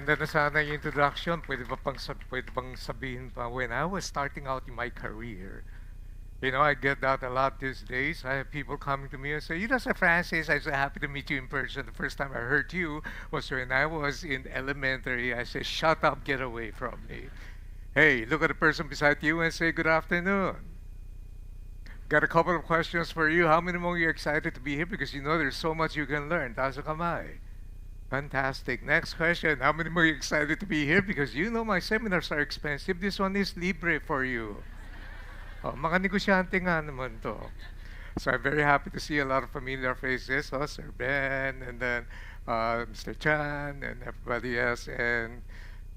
Maganda na sana yung introduction. Pwede bang sabihin pa, when I was starting out in my career, you know, I get that a lot these days. I have people coming to me and say, you know, Sir Francis, I'm so happy to meet you in person. The first time I heard you was when I was in elementary. I said, shut up, get away from me. Hey, look at the person beside you and say, good afternoon. Got a couple of questions for you. How many more are you excited to be here? Because you know there's so much you can learn. Taas ang kamay. Fantastic. Next question. How many more are you excited to be here? Because you know my seminars are expensive. This one is libre for you. Oh, mga negosyante nga naman to. So I'm very happy to see a lot of familiar faces. Oh, Sir Ben, and then Mr. Chan, and everybody else. And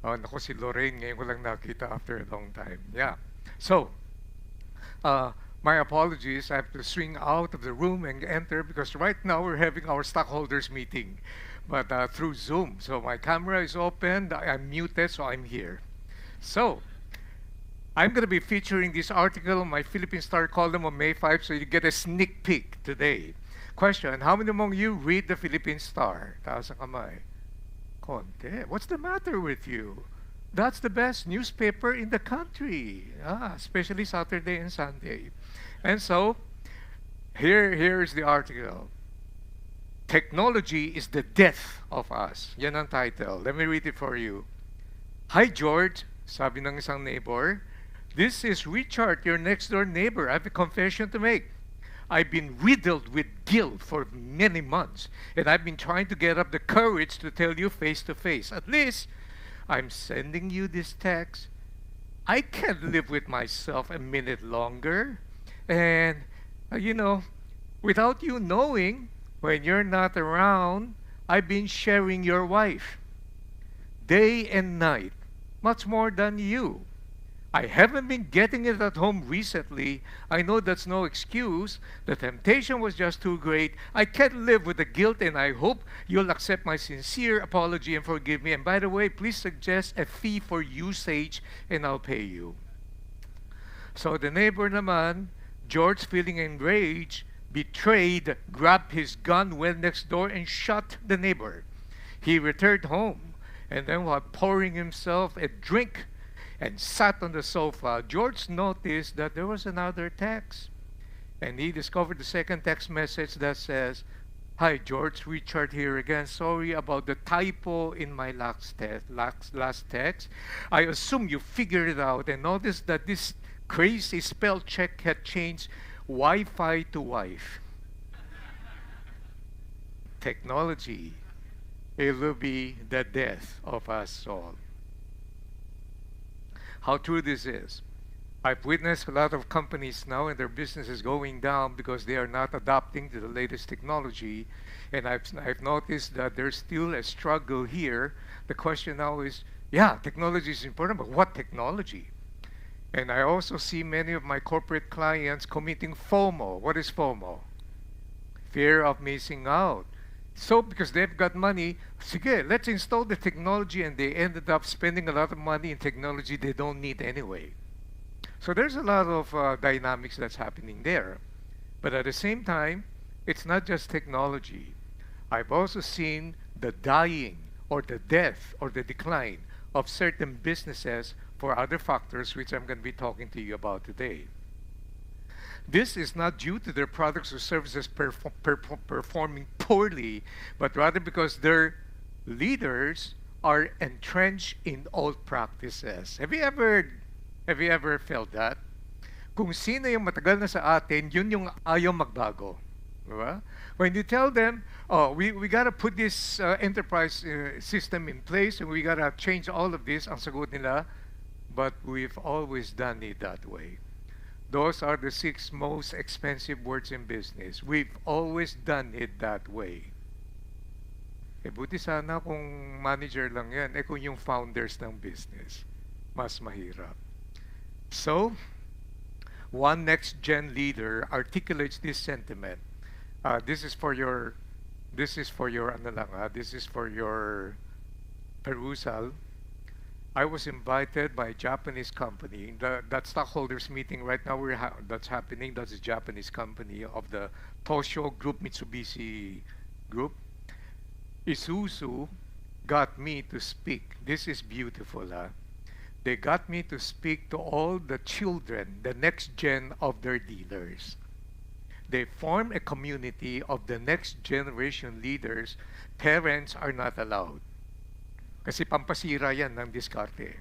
naku, si Lorraine, ngayon ko lang nakita after a long time. Yeah. So, my apologies. I have to swing out of the room and enter because right now we're having our stockholders meeting, but through Zoom. So my camera is open. I'm muted, so I'm here. So I'm going to be featuring this article on my Philippine Star column on May 5, so you get a sneak peek today. Question, how many among you read the Philippine Star? Taas ang kamay. Konti. What's the matter with you? That's the best newspaper in the country, especially Saturday and Sunday. And so, here's the article. Technology is the death of us. Yan ang title. Let me read it for you. Hi, George, sabi ng isang neighbor. This is Richard, your next-door neighbor. I have a confession to make. I've been riddled with guilt for many months, and I've been trying to get up the courage to tell you face to face. At least, I'm sending you this text. I can't live with myself a minute longer. And, you know, without you knowing, when you're not around, I've been sharing your wife. Day and night, much more than you. I haven't been getting it at home recently. I know that's no excuse. The temptation was just too great. I can't live with the guilt, and I hope you'll accept my sincere apology and forgive me. And by the way, please suggest a fee for usage, and I'll pay you. So the neighbor naman, George, feeling enraged, betrayed, grabbed his gun, went next door, and shot the neighbor. He returned home, and then while pouring himself a drink and sat on the sofa, George noticed that there was another text. And he discovered the second text message that says, Hi, George, Richard here again. Sorry about the typo in my last text. I assume you figured it out and noticed that this crazy spell check had changed Wi-Fi to wife. Technology, it will be the death of us all. How true this is. I've witnessed a lot of companies now and their business is going down because they are not adapting to the latest technology. And I've noticed that there's still a struggle here. The question now is, yeah, technology is important, but what technology? And I also see many of my corporate clients committing FOMO. What is FOMO? Fear of missing out. So because they've got money, sige, let's install the technology, and they ended up spending a lot of money in technology they don't need anyway. So there's a lot of dynamics that's happening there. But at the same time, it's not just technology. I've also seen the dying or the death or the decline of certain businesses for other factors which I'm going to be talking to you about today. This is not due to their products or services performing poorly, but rather because their leaders are entrenched in old practices. Have you ever felt that? Kung sino yung matagal na sa atin, yun yung ayaw magbago. Diba? When you tell them, oh, we got to put this enterprise system in place and we got to change all of this, ang sagot nila, but we've always done it that way. Those are the 6 most expensive words in business. We've always done it that way. Buti sana kung manager lang yan. Kung yung founders ng business, mas mahirap. So, one next-gen leader articulates this sentiment. This is for your perusal. I was invited by a Japanese company. That stockholders meeting right now that's happening. That's a Japanese company of the Tosho Group, Mitsubishi Group. Isuzu got me to speak. This is beautiful, huh? They got me to speak to all the children, the next gen of their dealers. They form a community of the next generation leaders. Parents are not allowed. Kasi pampasira yan ng diskarte.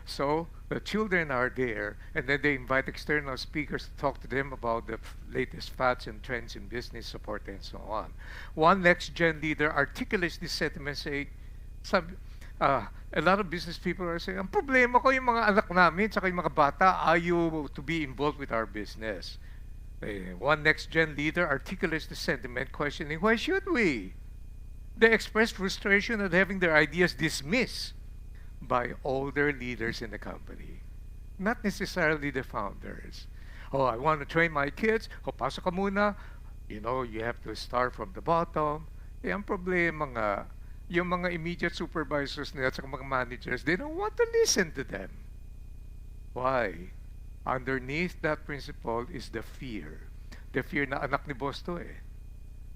So, the children are there, and then they invite external speakers to talk to them about the latest fads and trends in business support and so on. One next-gen leader articulates this sentiment, saying, a lot of business people are saying, ang problema ko yung mga anak namin, saka yung mga bata, ayaw to be involved with our business. One next-gen leader articulates the sentiment, questioning, why should we? They express frustration at having their ideas dismissed by older leaders in the company, not necessarily the founders. Oh, I want to train my kids. Oh, pasok ka muna. You know, you have to start from the bottom. Ang problema nga, yung mga immediate supervisors nila at mga managers, they don't want to listen to them. Why? Underneath that principle is the fear. The fear na anak ni boss to eh.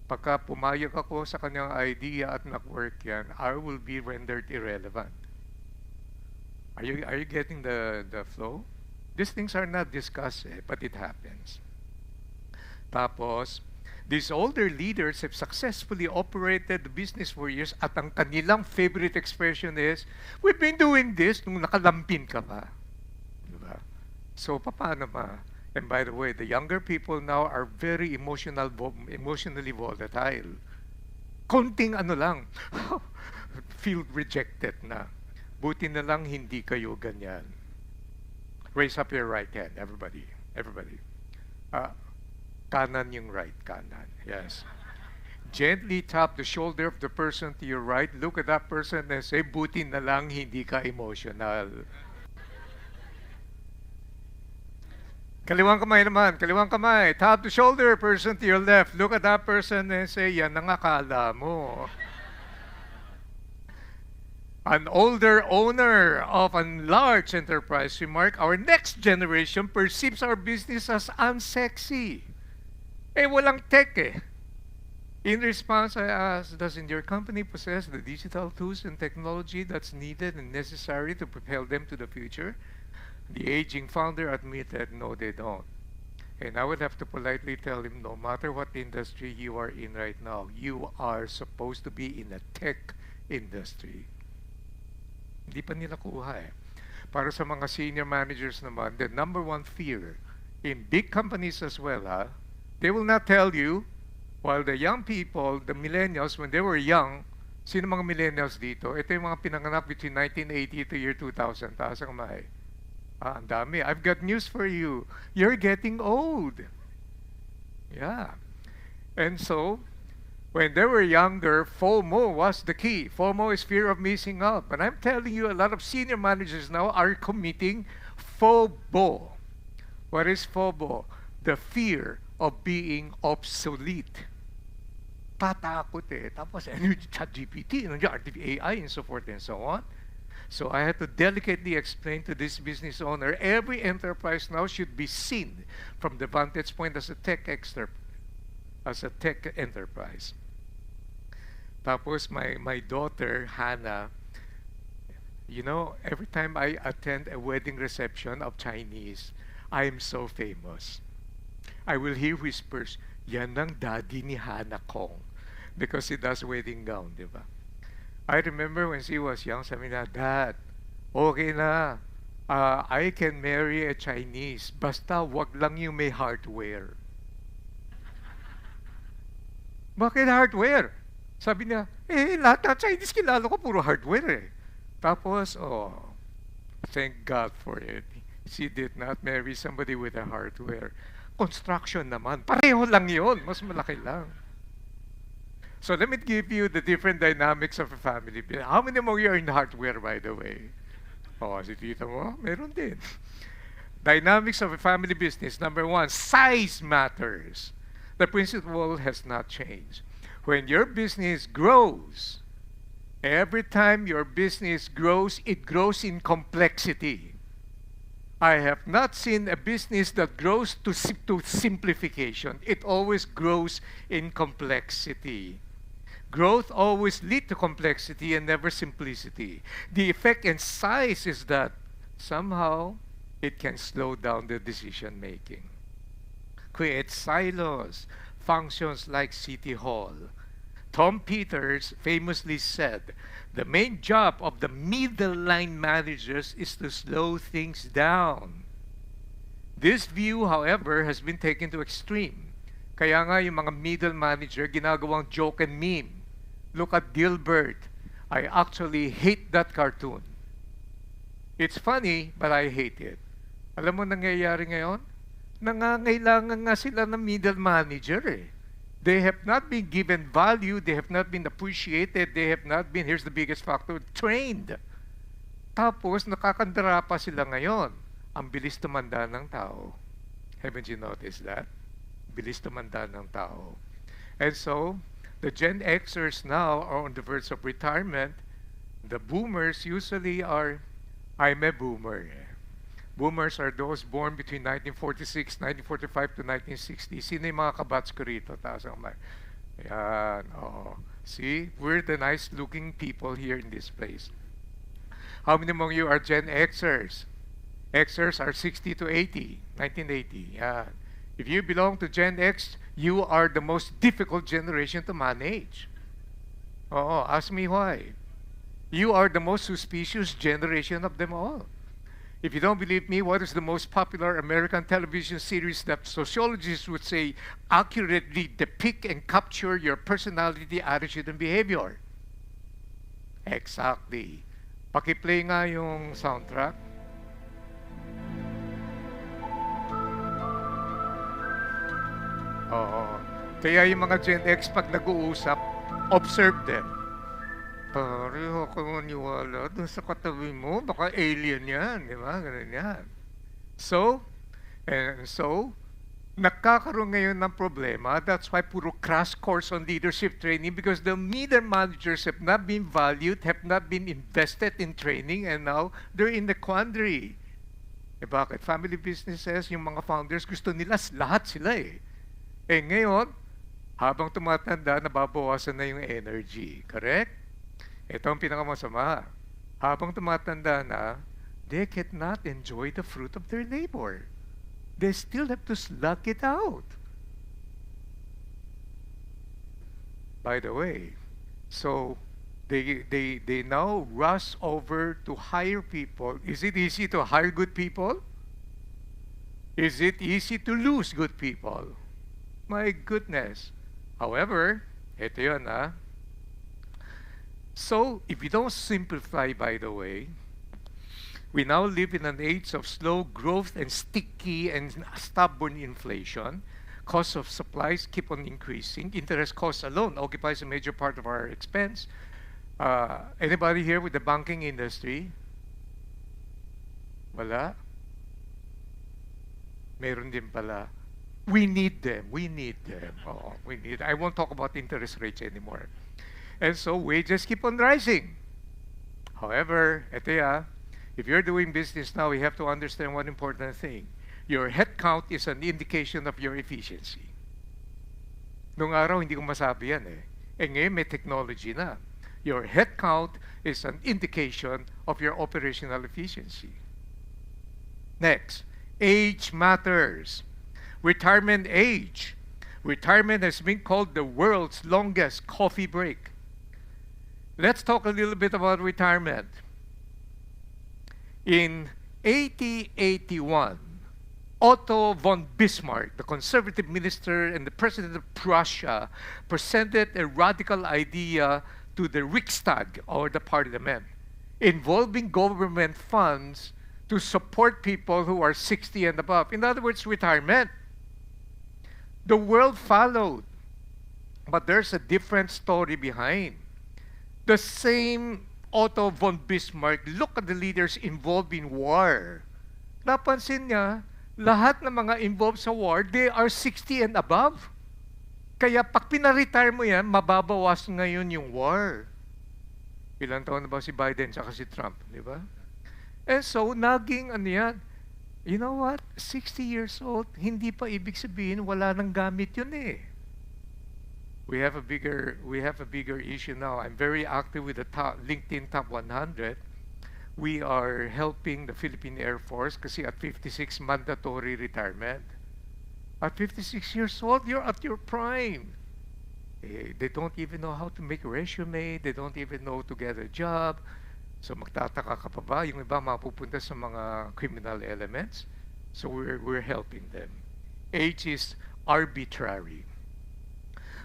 Pagka pumayag ako sa kanyang idea at nag-work yan, I will be rendered irrelevant. Are you getting the flow? These things are not discussed, but it happens. Tapos, these older leaders have successfully operated the business for years at ang kanilang favorite expression is, we've been doing this nung nakalampin ka pa. Diba? So, paano ba? And by the way, the younger people now are very emotionally volatile. Konting ano lang, feel rejected na. Buti na lang hindi kayo ganyan. Raise up your right hand, everybody. Everybody. Kanan yung right, kanan. Yes. Gently tap the shoulder of the person to your right. Look at that person and say, buti na lang hindi ka emotional. Kaliwang kamay naman, kaliwang kamay. Tap the shoulder, person to your left. Look at that person and say, yan ang akala mo. An older owner of a large enterprise remarked, our next generation perceives our business as unsexy. Walang tech eh. In response, I asked, doesn't your company possess the digital tools and technology that's needed and necessary to propel them to the future? The aging founder admitted, no, they don't. And I would have to politely tell him, no matter what industry you are in right now, you are supposed to be in a tech industry. Hindi pa nila kuha eh. Para sa mga senior managers naman, the number one fear in big companies as well, they will not tell you, while the young people, the millennials, when they were young, sino mga millennials dito? Ito yung mga pinanganak between 1980 to year 2000. Taas ang kamay. Ang dami. I've got news for you. You're getting old. Yeah. And so, when they were younger, FOMO was the key. FOMO is fear of missing out. But I'm telling you, a lot of senior managers now are committing FOBO. What is FOBO? The fear of being obsolete. Tatakot eh. Tapos, ChatGPT, AI, and so forth and so on. So I had to delicately explain to this business owner, every enterprise now should be seen from the vantage point as a tech enterprise. Tapos my daughter, Hannah, you know, every time I attend a wedding reception of Chinese, I am so famous. I will hear whispers, yan ang daddy ni Hannah Kong. Because he does wedding gown, di ba? I remember when she was young, sabi na, Dad, okay na. I can marry a Chinese. Basta wag lang yung may hardware. Bakit hardware? Sabi niya, lahat ng Chinese kilala ko, puro hardware eh. Tapos, thank God for it. She did not marry somebody with a hardware. Construction naman, pareho lang yun. Mas malaki lang. So let me give you the different dynamics of a family. How many more you are in hardware, by the way? Si tita mo, meron din. Dynamics of a family business. Number one, size matters. The principle has not changed. When your business grows, every time your business grows, it grows in complexity. I have not seen a business that grows to simplification. It always grows in complexity. Growth always leads to complexity and never simplicity. The effect and size is that somehow it can slow down the decision making, create silos, functions like City Hall. Tom Peters famously said, the main job of the middle line managers is to slow things down. This view, however, has been taken to extreme. Kaya nga yung mga middle manager ginagawang joke and meme. Look at Gilbert. I actually hate that cartoon. It's funny, but I hate it. Alam mo nangyayari ngayon? Nangangailangan nga sila ng middle manager eh. They have not been given value, they have not been appreciated, they have not been, here's the biggest factor, trained. Tapos nakakandara pa sila ngayon. Ang bilis tumanda ng tao. Haven't you noticed that? Bilis tumanda ng tao. And so, the Gen Xers now are on the verge of retirement. The boomers usually are, I'm a boomer. Boomers are those born between 1946, 1945 to 1960. Sino yung mga kabats ko rito? Taas ang mic. Ayan, oo. See, we're the nice-looking people here in this place. How many among you are Gen Xers? Xers are 60 to 80, 1980. Yeah. If you belong to Gen X, you are the most difficult generation to manage. Oh, ask me why. You are the most suspicious generation of them all. If you don't believe me, what is the most popular American television series that sociologists would say accurately depict and capture your personality, attitude, and behavior? Exactly. Paki-play nga yung soundtrack. Oo. Kaya yung mga Gen X pag nag-uusap, observe them. Pare, huwag kang maniwala dun sa katabi mo. Baka alien yan. Di ba? Ganun yan. So, nagkakaroon ngayon ng problema. That's why puro crash course on leadership training because the middle managers have not been valued, have not been invested in training, and now they're in the quandary. Eh bakit? Family businesses, yung mga founders, gusto nila lahat sila eh. Eh ngayon, habang tumatanda, nababawasan na yung energy. Correct? Ito ang pinakamasama. Habang tumatanda na, they cannot enjoy the fruit of their labor. They still have to slug it out. By the way, so they now rush over to hire people. Is it easy to hire good people? Is it easy to lose good people? My goodness. However, ito yun So, if you don't simplify, by the way, we now live in an age of slow growth and sticky and stubborn inflation. Costs of supplies keep on increasing. Interest costs alone occupies a major part of our expense. Anybody here with the banking industry? Wala? Meron din pala. We need them. We need them. Oh, we need. I won't talk about interest rates anymore. And so wages keep on rising. However, if you're doing business now, you have to understand one important thing. Your headcount is an indication of your efficiency. Nung araw, hindi ko masabi yan eh. Eh ngayon, may technology na. Your headcount is an indication of your operational efficiency. Next, age matters. Retirement age. Retirement has been called the world's longest coffee break. Let's talk a little bit about retirement. In 1881, Otto von Bismarck, the conservative minister and the president of Prussia, presented a radical idea to the Riksdag, or the parliament, involving government funds to support people who are 60 and above. In other words, retirement. The world followed. But there's a different story behind. The same Otto von Bismarck, look at the leaders involved in war. Napansin niya, lahat ng mga involved sa war, they are 60 and above. Kaya pag pina-retire mo yan, mababawas ngayon yung war. Ilang taon na ba si Biden tsaka si Trump, di ba? And so, naging yan, you know what? 60 years old, hindi pa ibig sabihin wala nang gamit yun eh. we have a bigger issue now. I'm very active with the LinkedIn Top 100. We are helping the Philippine Air Force kasi at 56 mandatory retirement. At 56 years old, you're at your prime. They don't even know how to make a resume. They don't even know to get a job. So magtataka ka pa ba? Yung iba mapupunta sa mga criminal elements. So we're helping them. Age is arbitrary.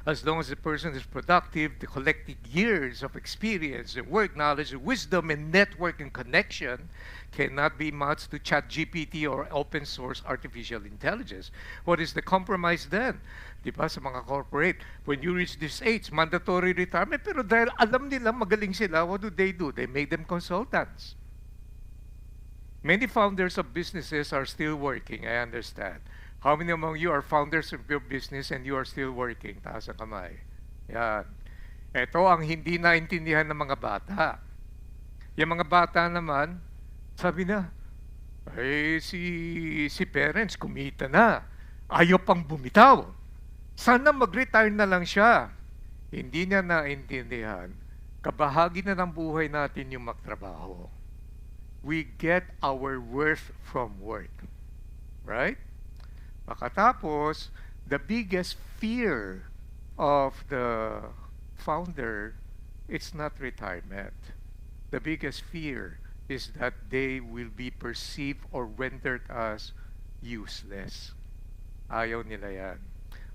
As long as the person is productive, the collected years of experience and work knowledge, wisdom and network and connection cannot be matched to ChatGPT or open source artificial intelligence. What is the compromise then? Di ba sa mga corporate, when you reach this age, mandatory retirement, pero dahil alam nila magaling sila, what do? They make them consultants. Many founders of businesses are still working, I understand. How many among you are founders of your business and you are still working? Taas ang kamay. Yan. Ito ang hindi naintindihan ng mga bata. Yung mga bata naman, sabi na, si parents kumita na. Ayaw pang bumitaw. Sana mag-retire na lang siya. Hindi niya naintindihan. Kabahagi na ng buhay natin yung magtrabaho. We get our worth from work. Right? Makatapos, the biggest fear of the founder, it's not retirement. The biggest fear is that they will be perceived or rendered as useless. Ayaw nila yan.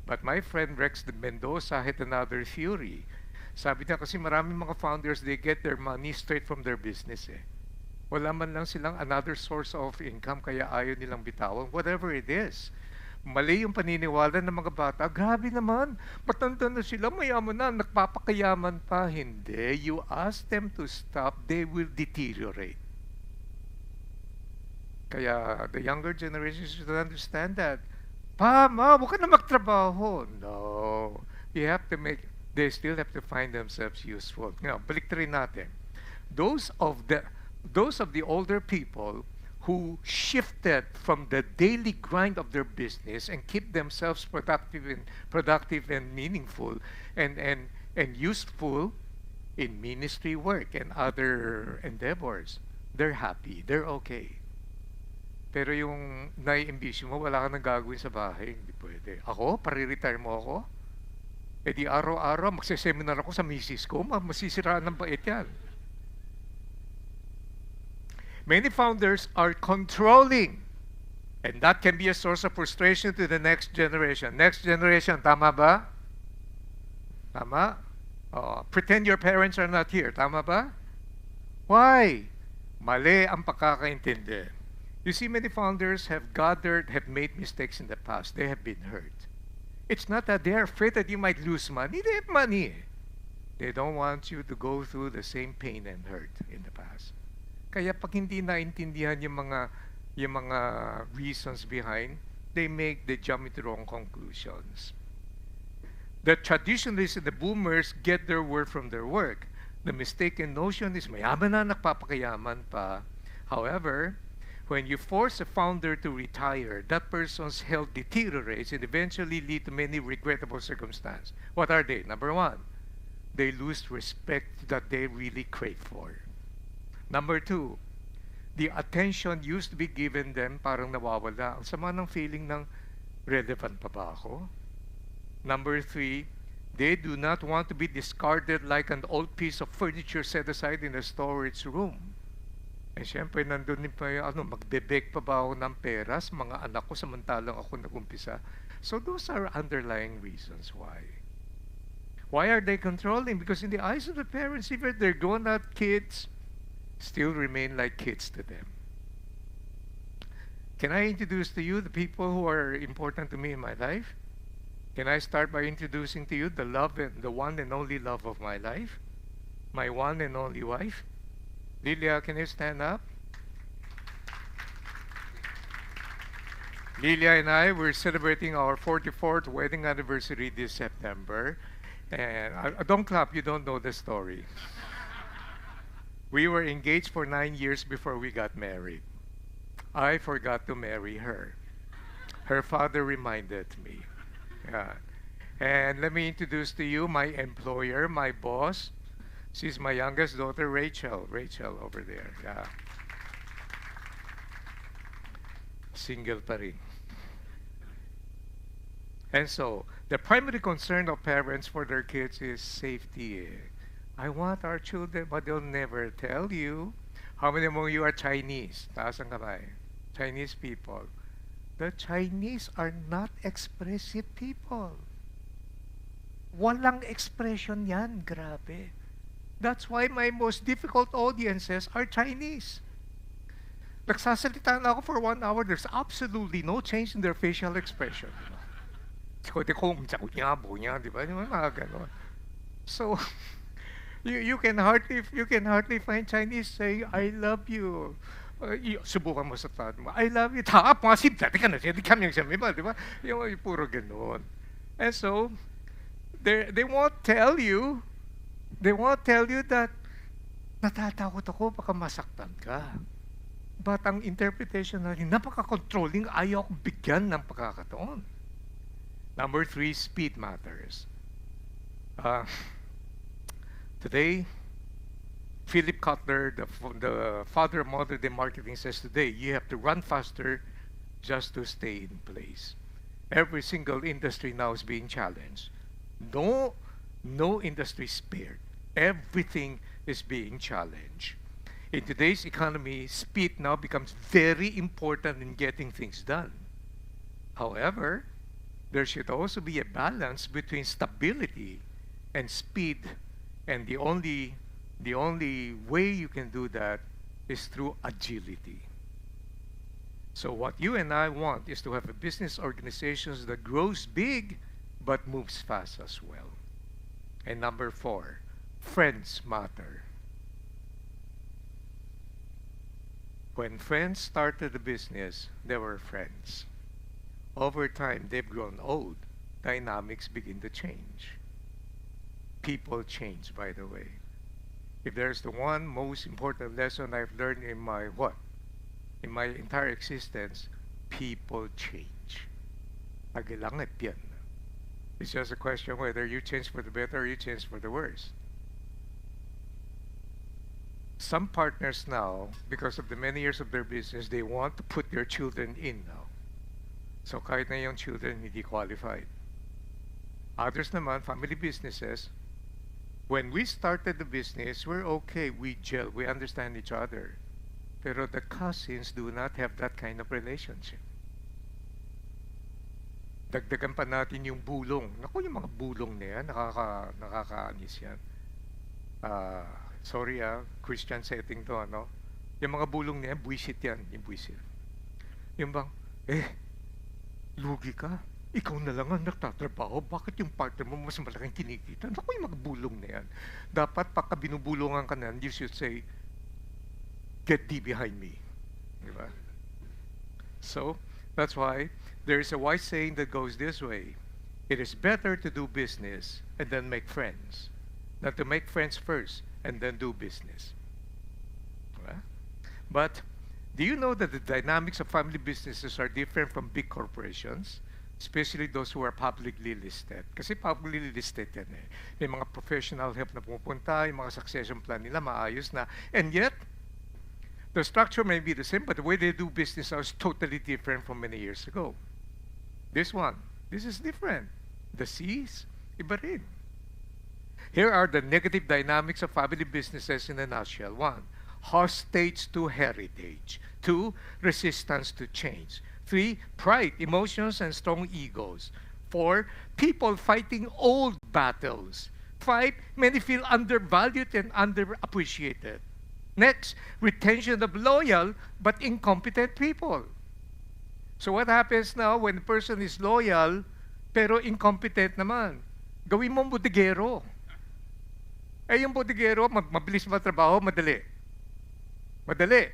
But my friend Rex de Mendoza had another theory. Sabi niya kasi maraming mga founders, they get their money straight from their business eh. Wala man lang silang another source of income kaya ayaw nilang bitawan, whatever it is. Mali yung paniniwala ng mga bata. Grabe naman, matanda na sila, mayaman na, nagpapakayaman pa. Hindi. You ask them to stop, they will deteriorate. Kaya the younger generation should understand that. Pa, ma, huwag ka na magtrabaho. No. They still have to find themselves useful. Now, balik rin natin. Those of the older people who shifted from the daily grind of their business and keep themselves productive and meaningful and useful in ministry work and other endeavors. They're happy, they're okay. Pero yung nai-ambition mo, wala ka nang gagawin sa bahay, hindi pwede. Ako, pare-retire mo ako? E di araw-araw, magsiseminar ako sa misis ko, masisiraan ng bait yan. Many founders are controlling, and that can be a source of frustration to the next generation. Next generation, tama ba? Tama? Pretend your parents are not here, tama ba? Why? Mali ang pagkakaintindi. You see, many founders have made mistakes in the past. They have been hurt. It's not that they're afraid that you might lose money. They have money. They don't want you to go through the same pain and hurt in the past. Kaya pag hindi naintindihan yung mga reasons behind, they jump into wrong conclusions. The traditionalists and the boomers get their worth from their work. The mistaken notion is mayaman na, nagpapakayaman pa. However, when you force a founder to retire, that person's health deteriorates and eventually lead to many regrettable circumstances. What are they? Number one, they lose respect that they really crave for. Number two, the attention used to be given them parang nawawala. Ang sama ng feeling ng relevant pa ba ako? Number three, they do not want to be discarded like an old piece of furniture set aside in a storage room. Eh syempre, nandun din pa yung magbe-beg pa ba ako ng pera sa mga anak ko samantalang ako nag-umpisa. So those are underlying reasons why. Why are they controlling? Because in the eyes of the parents, even they're grown-up kids, still remain like kids to them. Can I introduce to you the people who are important to me in my life? Can I start by introducing to you the one and only love of my life? My one and only wife? Lilia, can you stand up? Lilia and I, we're celebrating our 44th wedding anniversary this September. And don't clap, you don't know the story. We were engaged for 9 years before we got married. I forgot to marry her. Her father reminded me. Yeah. And let me introduce to you my employer, my boss. She's my youngest daughter, Rachel. Rachel over there. Yeah. Single pa rin. And so, the primary concern of parents for their kids is safety. I want our children, but they'll never tell you. How many among you are Chinese? Taas ang kamay. Chinese people. The Chinese are not expressive people. Walang expression yan. Grabe. That's why my most difficult audiences are Chinese. Nagsasalita na ako for 1 hour, there's absolutely no change in their facial expression. So, you can hardly find Chinese saying, I love you. Subukan mo sa taon mo, I love you. Taap, mga sib, dati ka na siya, di kami yung sabi ba, di ba? Yung puro ganun. And so, they won't tell you that natatakot ako, baka masaktan ka. But ang interpretation natin, napaka-controlling, ayaw akong bigyan ng pagkakataon. Number 3, speed matters. Today, Philip Kotler, the father of modern day marketing, says today, you have to run faster just to stay in place. Every single industry now is being challenged. No industry is spared. Everything is being challenged. In today's economy, speed now becomes very important in getting things done. However, there should also be a balance between stability and speed, and the only way you can do that is through agility. So what you and I want is to have a business organization that grows big but moves fast as well. And number 4, friends matter. When friends started the business, they were friends. Over time, they've grown old. Dynamics begin to change. People change, by the way. If there's the one most important lesson I've learned in my entire existence, people change. Agilangit yan. It's just a question whether you change for the better or you change for the worse. Some partners now, because of the many years of their business, they want to put their children in now. So kahit na yung children hindi qualified. Others naman, family businesses, when we started the business, we're okay, we gel, we understand each other. Pero the cousins do not have that kind of relationship. Dagdagan pa natin yung bulong. Naku, yung mga bulong na yan, nakakaanis yan. Sorry Christian setting to, ano? Yung mga bulong na yan, buwisit yan, yung buwisit. Yung bang, lugi ka. Ikaw na lang ang nagtatrabaho. Bakit yung partner mo mas malaking kinikita? Naku, yung mga bulong na yan. Dapat pagka binubulungan ka na, you should say, get thee behind me. Diba? So, that's why there's a wise saying that goes this way. It is better to do business and then make friends than to make friends first and then do business. Diba? But do you know that the dynamics of family businesses are different from big corporations? Especially those who are publicly listed. Kasi publicly listed yan eh. May mga professional help na pumupunta, yung mga succession plan nila maayos na. And yet, the structure may be the same, but the way they do business now is totally different from many years ago. This is different. The C's, iba rin. Here are the negative dynamics of family businesses in a nutshell. 1, hostage to heritage. 2, resistance to change. 3, pride, emotions, and strong egos. 4, people fighting old battles. 5, many feel undervalued and underappreciated. Next, retention of loyal but incompetent people. So what happens now when a person is loyal pero incompetent naman? Gawin mo bodigero. Yung bodigero, mabilis matrabaho, madali. Madali.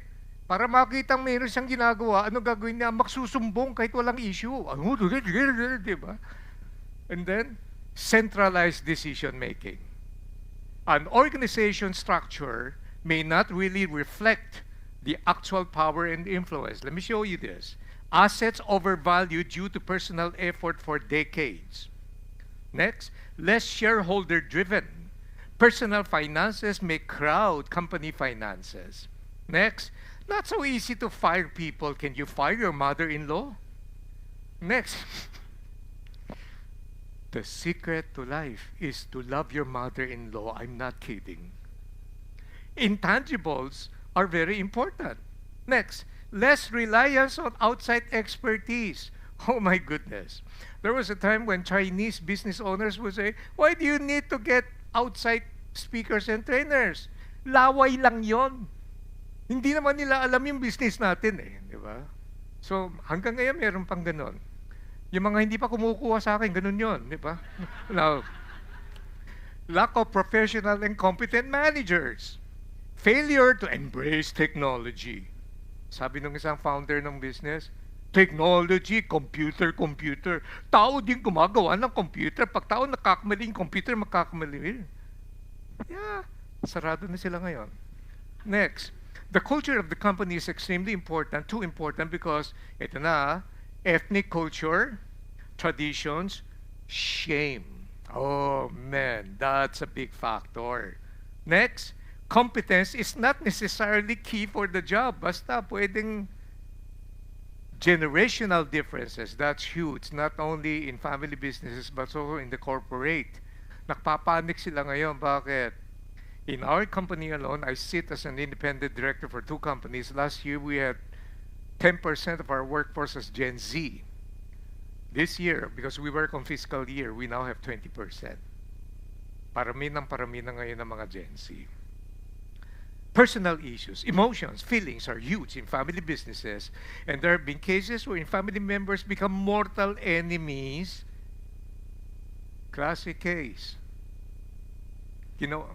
Para makita mayroon siyang ginagawa, ano gagawin niya? Magsusumbong kahit walang issue. Diba? And then, centralized decision making. An organization structure may not really reflect the actual power and influence. Let me show you this. Assets overvalued due to personal effort for decades. Next, less shareholder driven. Personal finances may crowd company finances. Next, not so easy to fire people. Can you fire your mother-in-law? Next, the secret to life is to love your mother-in-law. I'm not kidding. Intangibles are very important. Next, less reliance on outside expertise. Oh my goodness. There was a time when Chinese business owners would say, why do you need to get outside speakers and trainers? Laway lang yon. Hindi naman nila alam yung business natin eh, di ba? So, hanggang ngayon meron pang ganon. Yung mga hindi pa kumukuha sa akin, ganon yon, di ba? Now, lack of professional and competent managers. Failure to embrace technology. Sabi ng isang founder ng business, technology, computer. Tao din gumagawa ng computer. Pag tao nakakamali yung computer, makakamali rin. Yeah, sarado na sila ngayon. Next, the culture of the company is extremely important, too important because ito na, ethnic culture, traditions, shame. Oh man, that's a big factor. Next, competence is not necessarily key for the job. Basta pwedeng generational differences. That's huge. Not only in family businesses but also in the corporate. Nakpapanik sila ngayon. Bakit? In our company alone, I sit as an independent director for 2 companies. Last year, we had 10% of our workforce as Gen Z. This year, because we work on fiscal year, we now have 20%. Parami na ngayon ng mga Gen Z. Personal issues, emotions, feelings are huge in family businesses, and there have been cases where family members become mortal enemies. Classic case. You know,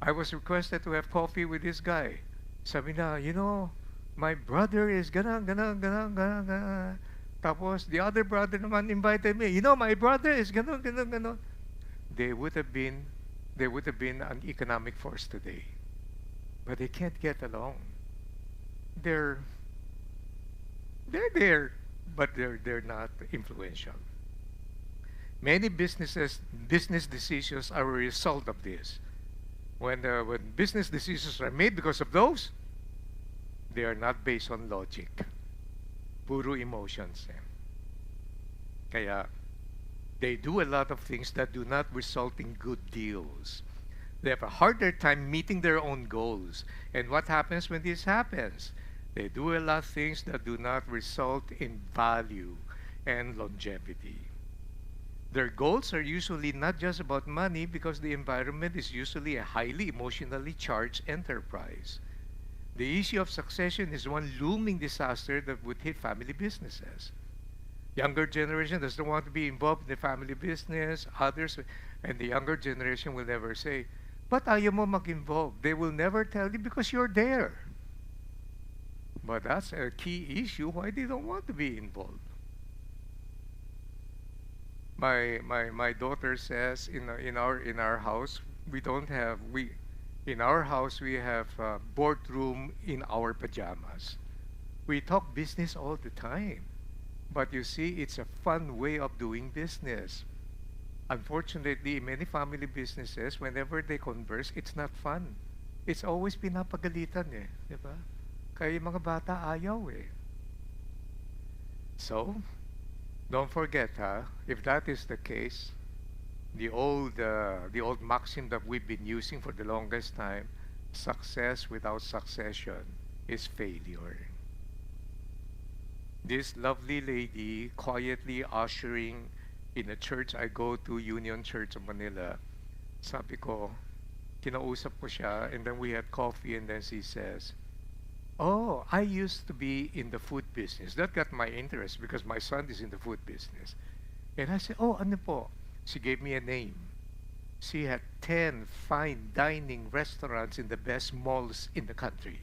I was requested to have coffee with this guy. Sabi na, you know, my brother is gonna. Tapos, the other brother naman invited me. You know, my brother is gonna. They would have been an economic force today. But they can't get along. They're there, but they're not influential. Many business decisions are a result of this. When business decisions are made because of those, they are not based on logic. Puro emotions. Kaya, they do a lot of things that do not result in good deals. They have a harder time meeting their own goals. And what happens when this happens? They do a lot of things that do not result in value and longevity. Their goals are usually not just about money because the environment is usually a highly emotionally charged enterprise. The issue of succession is one looming disaster that would hit family businesses. Younger generation doesn't want to be involved in the family business. Others, and the younger generation will never say, but ayaw mo mag-involve. They will never tell you because you're there. But that's a key issue why they don't want to be involved. My daughter says in our house we don't have in our house we have a boardroom in our pajamas. We talk business all the time, but you see it's a fun way of doing business. Unfortunately, in many family businesses, whenever they converse, it's not fun. It's always pinapagalitan eh, di ba? Kaya yung mga bata ayaw eh. So, don't forget, if that is the case, the old maxim that we've been using for the longest time, success without succession is failure. This lovely lady quietly ushering in a church I go to, Union Church of Manila, sabi ko, kinausap ko siya, and then we had coffee, and then she says, oh, I used to be in the food business. That got my interest because my son is in the food business. And I said, oh, ano po? She gave me a name. She had 10 fine dining restaurants in the best malls in the country.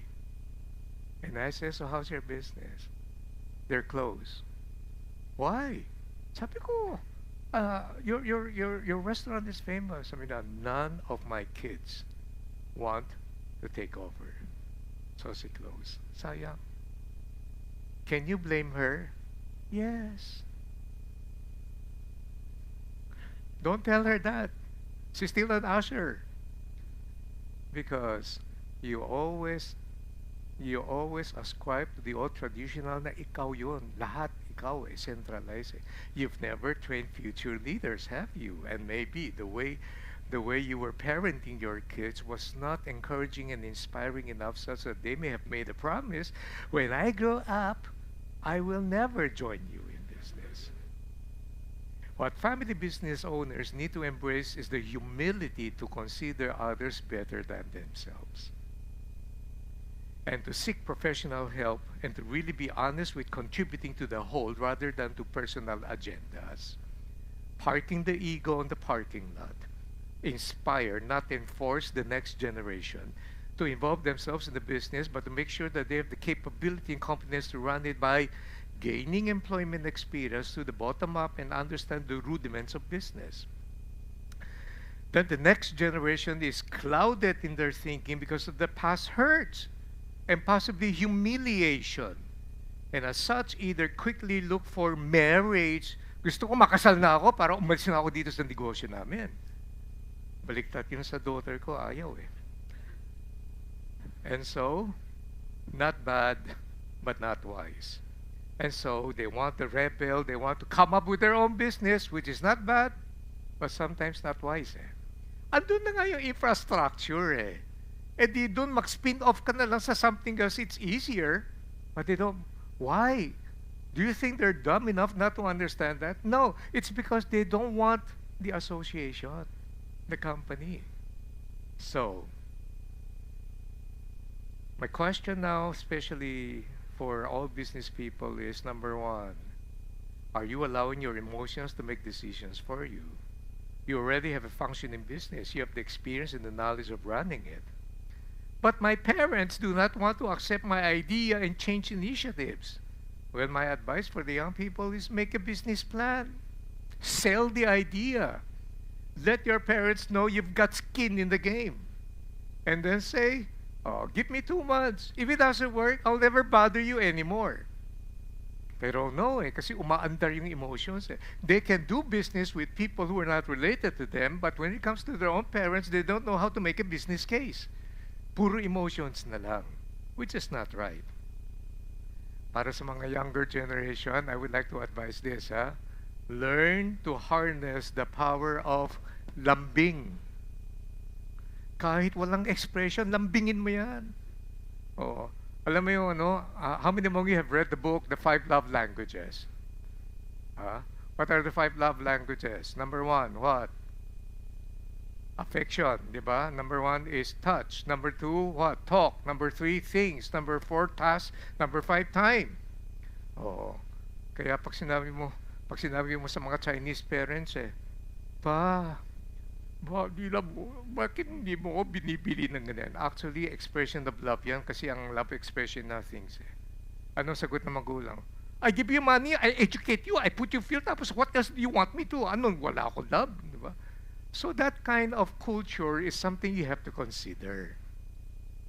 And I said, so how's your business? They're closed. Why? Sabi ko, your restaurant is famous. I mean, none of my kids want to take over. So she closed. Sayang. Can you blame her? Yes. Don't tell her that. She's still an usher. Because you always you always ascribe to the old traditional na ikaw yun. Lahat ikaw eh, centralized eh. You've never trained future leaders, have you? And maybe the way you were parenting your kids was not encouraging and inspiring enough such that they may have made a promise, when I grow up, I will never join you in business. What family business owners need to embrace is the humility to consider others better than themselves, and to seek professional help, and to really be honest with contributing to the whole rather than to personal agendas. Parking the ego on the parking lot. Inspire, not enforce the next generation to involve themselves in the business, but to make sure that they have the capability and competence to run it by gaining employment experience to the bottom up and understand the rudiments of business. Then the next generation is clouded in their thinking because of the past hurts and possibly humiliation. And as such, either quickly look for marriage. Gusto ko makasal na ako para umalis na ako dito sa negosyo namin. Baliktad yun sa daughter ko, ayaw eh. And so, not bad, but not wise. And so, they want to rebel, they want to come up with their own business, which is not bad, but sometimes not wise eh. Andun na nga yung infrastructure eh. Eh di dun mag-spin off ka na lang sa something else, it's easier. But they don't. Why? Do you think they're dumb enough not to understand that? No, it's because they don't want the association, the company. So, my question now, especially for all business people, is number one, are you allowing your emotions to make decisions for you? You already have a functioning business. You have the experience and the knowledge of running it. But my parents do not want to accept my idea and change initiatives. Well, my advice for the young people is make a business plan. Sell the idea. Let your parents know you've got skin in the game. And then say, oh, give me 2 months. If it doesn't work, I'll never bother you anymore. Pero no eh, kasi umaandar yung emotions eh. They can do business with people who are not related to them, but when it comes to their own parents, they don't know how to make a business case. Puro emotions na lang, which is not right. Para sa mga younger generation, I would like to advise this, ha? Learn to harness the power of lambing. Kahit walang expression, lambingin mo yan. Oo. Alam mo yung ano, how many among you have read the book, The 5 Love Languages? What are the 5 love languages? Number 1, what? Affection, di ba? Number 1 is touch. Number 2, what? Talk. Number 3, things. Number 4, task. Number 5, time. Oo. Kaya pag sinabi mo sa mga Chinese parents bakit hindi mo ko binibili ng ganyan? Actually, expression of love yan kasi ang love expression na things eh. Anong sagot ng magulang? I give you money, I educate you, I put you field, tapos what else do you want me to? Anong wala akong love? Di ba? So that kind of culture is something you have to consider.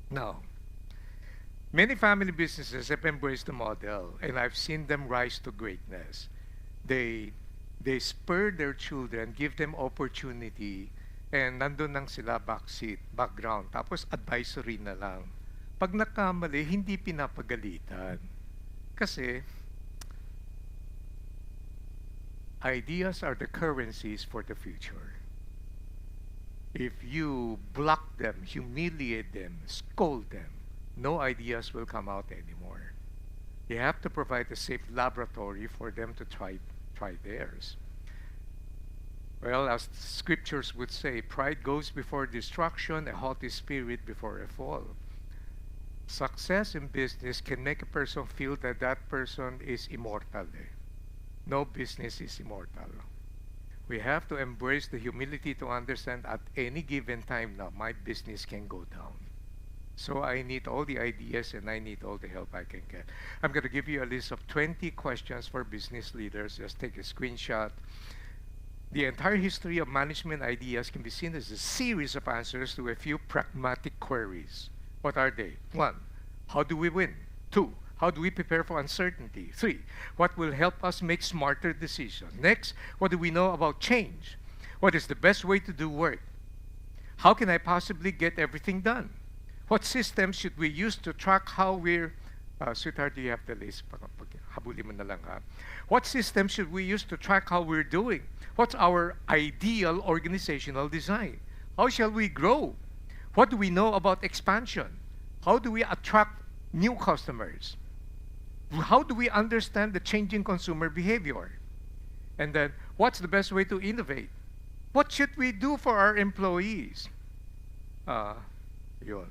Now, many family businesses have embraced the model, and I've seen them rise to greatness. They spur their children, give them opportunity, and nandun lang sila backseat, background, tapos advisory na lang. Pag nakamali, hindi pinapagalitan. Kasi, ideas are the currencies for the future. If you block them, humiliate them, scold them, no ideas will come out anymore. You have to provide a safe laboratory for them to try theirs. Well, as scriptures would say, pride goes before destruction, a haughty spirit before a fall. Success in business can make a person feel that that person is immortal. No business is immortal. We have to embrace the humility to understand at any given time now, my business can go down. So I need all the ideas and I need all the help I can get. I'm going to give you a list of 20 questions for business leaders. Just take a screenshot. The entire history of management ideas can be seen as a series of answers to a few pragmatic queries. What are they? 1, how do we win? 2, how do we prepare for uncertainty? 3, what will help us make smarter decisions? Next, what do we know about change? What is the best way to do work? How can I possibly get everything done? What systems should we use to track how we're... sweetheart, do you have the list? Habulin mo na lang, ha? What systems should we use to track how we're doing? What's our ideal organizational design? How shall we grow? What do we know about expansion? How do we attract new customers? How do we understand the changing consumer behavior? And then, what's the best way to innovate? What should we do for our employees? Yun.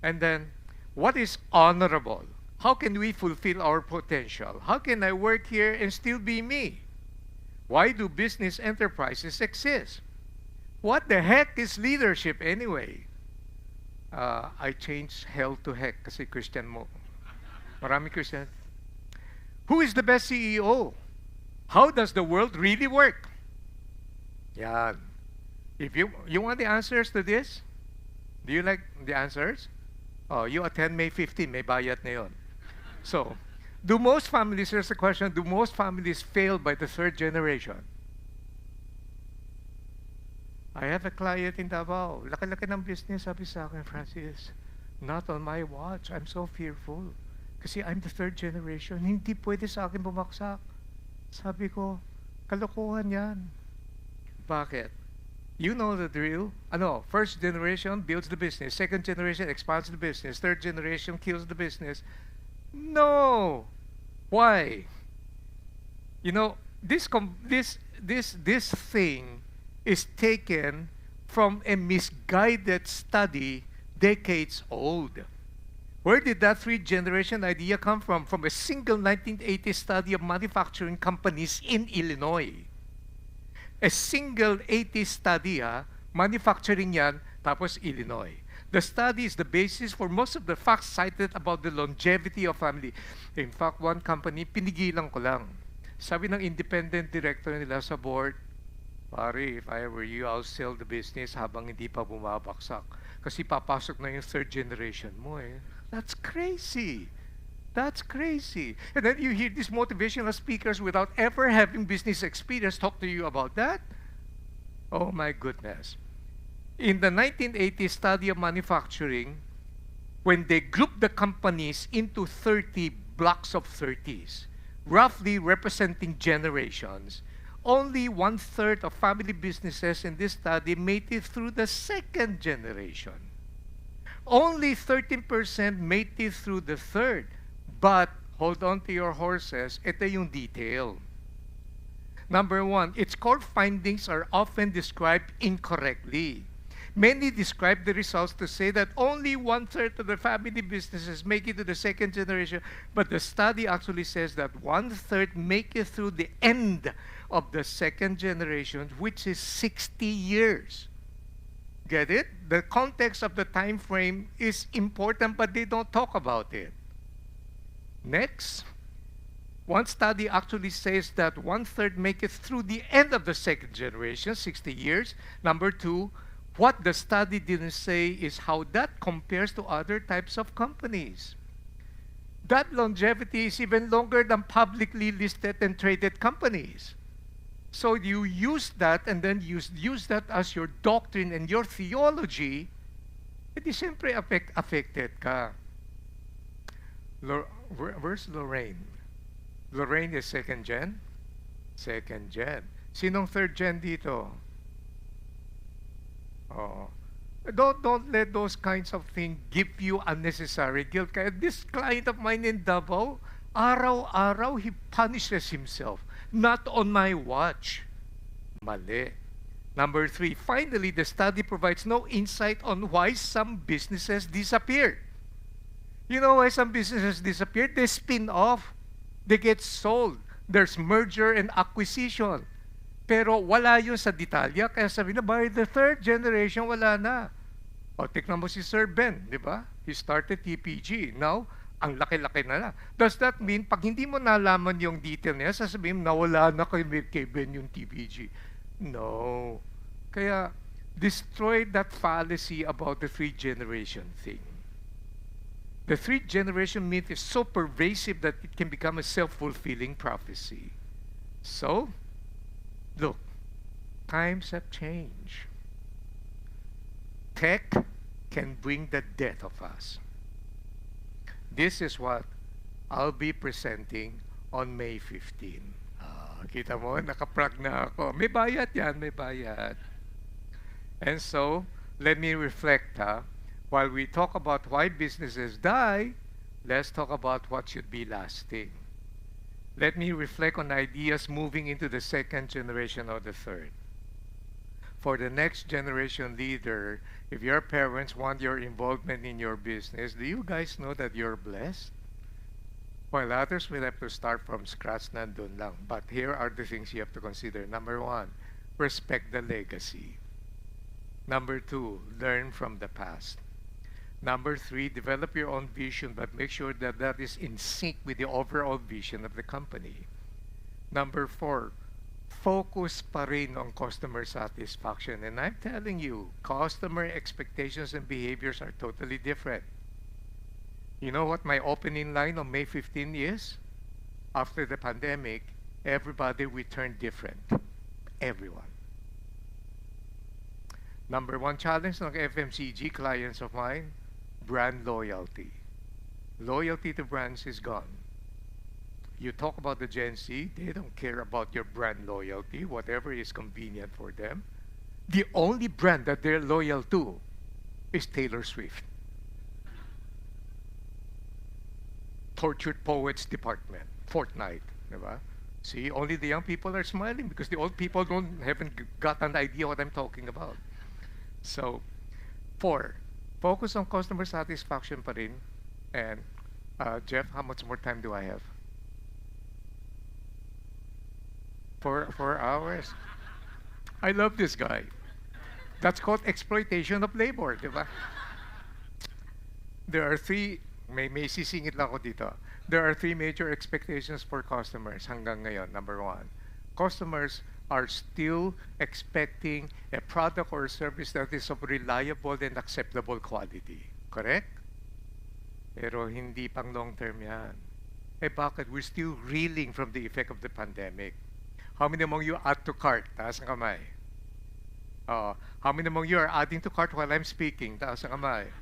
And then, what is honorable? How can we fulfill our potential? How can I work here and still be me? Why do business enterprises exist? What the heck is leadership anyway? I changed hell to heck kasi Christian mo. Marami Christian. Who is the best CEO? How does the world really work? Yan. If you want the answers to this, do you like the answers? Oh, you attend May 15, may bayad na yun. So, do most families, here's the question, do most families fail by the third generation? I have a client in Davao. Laki-laki ng business, sabi sa akin, Francis, not on my watch. I'm so fearful. Kasi I'm the third generation. Hindi pwede sa akin bumaksak. Sabi ko, kalokohan yan. Bakit? You know the drill. Ano, first generation builds the business. Second generation expands the business. Third generation kills the business. No! Why? You know, this thing is taken from a misguided study decades old. Where did that three-generation idea come from? From a single 1980 study of manufacturing companies in Illinois. A single 80 study, manufacturing yan, tapos Illinois. The study is the basis for most of the facts cited about the longevity of family. In fact, one company, pinigilan ko lang. Sabi ng independent director nila sa board, pare, if I were you, I'll sell the business habang hindi pa bumabaksak. Kasi papasok na yung third generation mo eh. That's crazy. That's crazy. And then you hear these motivational speakers without ever having business experience talk to you about that. Oh my goodness. In the 1980 study of manufacturing, when they grouped the companies into 30 blocks of 30s, roughly representing generations, only 1/3 of family businesses in this study made it through the second generation. Only 13% made it through the third. But, hold on to your horses, ito yung detail. Number one, its core findings are often described incorrectly. Many describe the results to say that only 1/3 of the family businesses make it to the second generation, but the study actually says that 1/3 make it through the end of the second generation, which is 60 years. Get it? The context of the time frame is important, but they don't talk about it. Next, one study actually says that 1/3 make it through the end of the second generation, 60 years. Number two, what the study didn't say is how that compares to other types of companies. That longevity is even longer than publicly listed and traded companies. So you use that and then use that as your doctrine and your theology, edi siyempre affected ka. Where's Lorraine? Lorraine is second gen? Second gen. Sinong third gen dito? Oh. Don't let those kinds of things give you unnecessary guilt. Kaya this client of mine in Davao, araw-araw he punishes himself. Not on my watch. Mali. Number three, finally, the study provides no insight on why some businesses disappeared. You know why some businesses disappeared? They spin off. They get sold. There's merger and acquisition. Pero wala yun sa detalya. Kaya sabi na, by the third generation, wala na. O, tignan mo si Sir Ben, di ba? He started TPG. Now, ang laki-laki na. Does that mean, pag hindi mo nalaman yung detail niya, sasabihin, nawala na kay Ben yung TPG? No. Kaya, destroy that fallacy about the three-generation thing. The three-generation myth is so pervasive that it can become a self-fulfilling prophecy. So, look, times have changed. Tech can bring the death of us. This is what I'll be presenting on May 15. Kita mo, nakaprag na ako. May bayad yan, may bayad. And so, let me reflect, while we talk about why businesses die, let's talk about what should be lasting. Let me reflect on ideas moving into the second generation or the third. For the next generation leader, if your parents want your involvement in your business, do you guys know that you're blessed? While others will have to start from scratch, nandun lang. But here are the things you have to consider. Number one, respect the legacy. Number two, learn from the past. Number three, develop your own vision, but make sure that that is in sync with the overall vision of the company. Number four, focus pa rin on customer satisfaction. And I'm telling you, customer expectations and behaviors are totally different. You know what my opening line on May 15 is? After the pandemic, everybody will turn different. Everyone. Number one challenge ng FMCG clients of mine, brand loyalty. Loyalty to brands is gone. You talk about the Gen Z, they don't care about your brand loyalty, whatever is convenient for them. The only brand that they're loyal to is Taylor Swift. Tortured Poets Department, Fortnite, diba? See, only the young people are smiling because the old people haven't got an idea what I'm talking about. So, four, focus on customer satisfaction pa rin. And, Jeff, how much more time do I have? 4 hours. I love this guy. That's called exploitation of labor, di ba? There are three, may sisingit lang ako dito. There are three major expectations for customers hanggang ngayon. Number one, customers are still expecting a product or service that is of reliable and acceptable quality. Correct? Pero hindi pang long term yan. Eh bakit? We're still reeling from the effect of the pandemic. How many among you add to cart? Taas ang kamay. How many among you are adding to cart while I'm speaking? Taas ang kamay.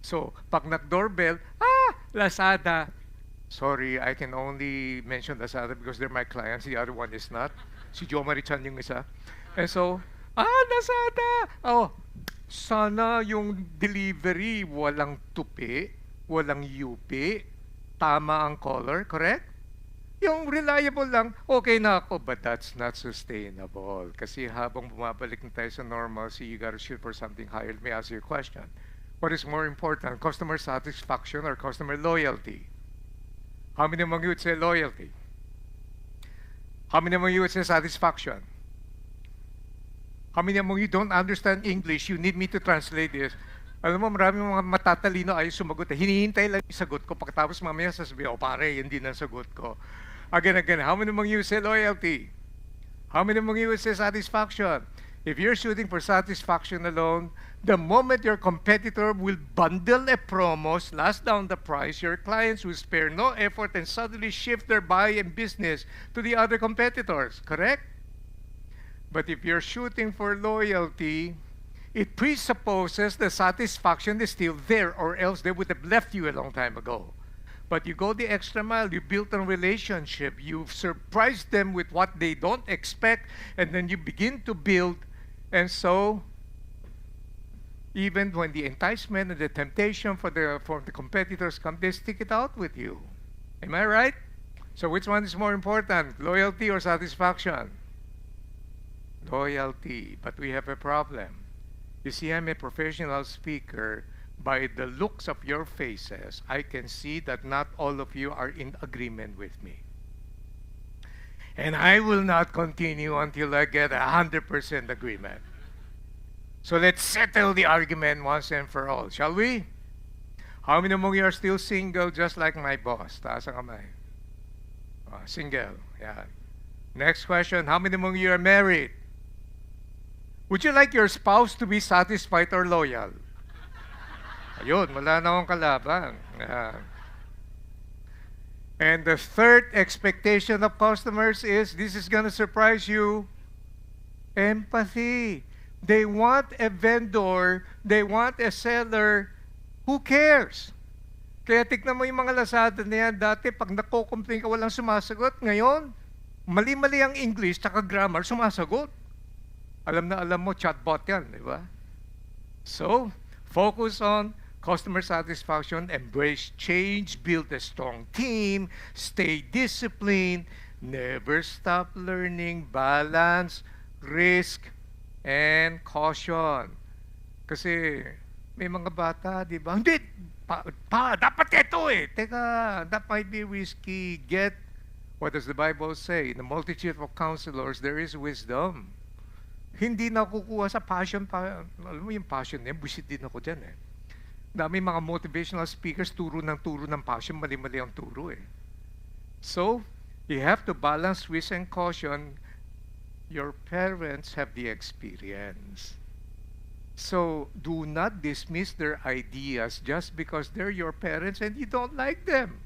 So, pag nag-doorbell, Lazada. Sorry, I can only mention Lazada because they're my clients. The other one is not. Si Jo Marichan yung isa. And so, Lazada! Sana yung delivery walang tupi, walang yupi, tama ang color, correct? Yung reliable lang, okay na ako, but that's not sustainable. Kasi habang bumabalik na tayo sa normalcy, you gotta shoot for something higher. Let me ask you a question. What is more important, customer satisfaction or customer loyalty? How many among you would say loyalty? How many among you would say satisfaction? How many among you don't understand English? You need me to translate this. Alam mo, maraming mga matatalino ay sumagot. Hinihintay lang yung sagot ko. Pagkatapos mamaya sasabihin, pare, hindi na sagot ko. Again, how many among you say loyalty? How many among you say satisfaction? If you're shooting for satisfaction alone, the moment your competitor will bundle a promo, slash down the price, your clients will spare no effort and suddenly shift their buy and business to the other competitors, correct? But if you're shooting for loyalty, it presupposes the satisfaction is still there, or else they would have left you a long time ago. But you go the extra mile, you build a relationship, you surprise them with what they don't expect, and then you begin to build. And so, even when the enticement and the temptation for the competitors come, they stick it out with you. Am I right? So which one is more important, loyalty or satisfaction? Loyalty, but we have a problem. You see, I'm a professional speaker. By the looks of your faces, I can see that not all of you are in agreement with me. And I will not continue until I get 100% agreement. So let's settle the argument once and for all, shall we? How many among you are still single just like my boss? Taas ang kamay. Single, yeah. Next question, how many among you are married? Would you like your spouse to be satisfied or loyal? Ayun, wala na akong kalaban. And the third expectation of customers is, this is gonna surprise you, Empathy. They want a vendor, they want a seller. Who cares? Kaya tignan mo yung mga Lazada na yan. Dati, pag nako-complain ka, walang sumasagot. Ngayon, mali-mali ang English tsaka grammar, sumasagot. Alam na alam mo, chatbot yan, di ba? So, focus on customer satisfaction, embrace change, build a strong team, stay disciplined, never stop learning, balance, risk, and caution. Kasi may mga bata, di ba? Hindi, dapat ito eh. Teka, that might be risky. What does the Bible say? In the multitude of counselors, there is wisdom. Hindi nakukuha sa passion. Alam mo yung passion niya, busit din ako dyan eh. Dami mga motivational speakers, turo ng passion, mali-mali ang turo eh. So, you have to balance risk and caution. Your parents have the experience. So, do not dismiss their ideas just because they're your parents and you don't like them.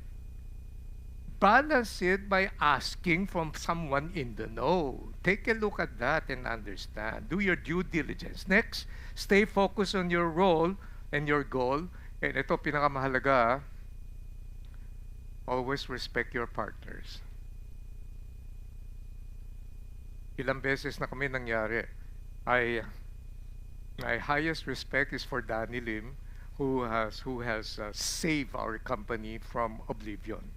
Balance it by asking from someone in the know. Take a look at that and understand. Do your due diligence. Next, stay focused on your role and your goal. And ito, pinakamahalaga, always respect your partners. Ilang beses na kami nangyari. My highest respect is for Danny Lim, who has saved our company from oblivion.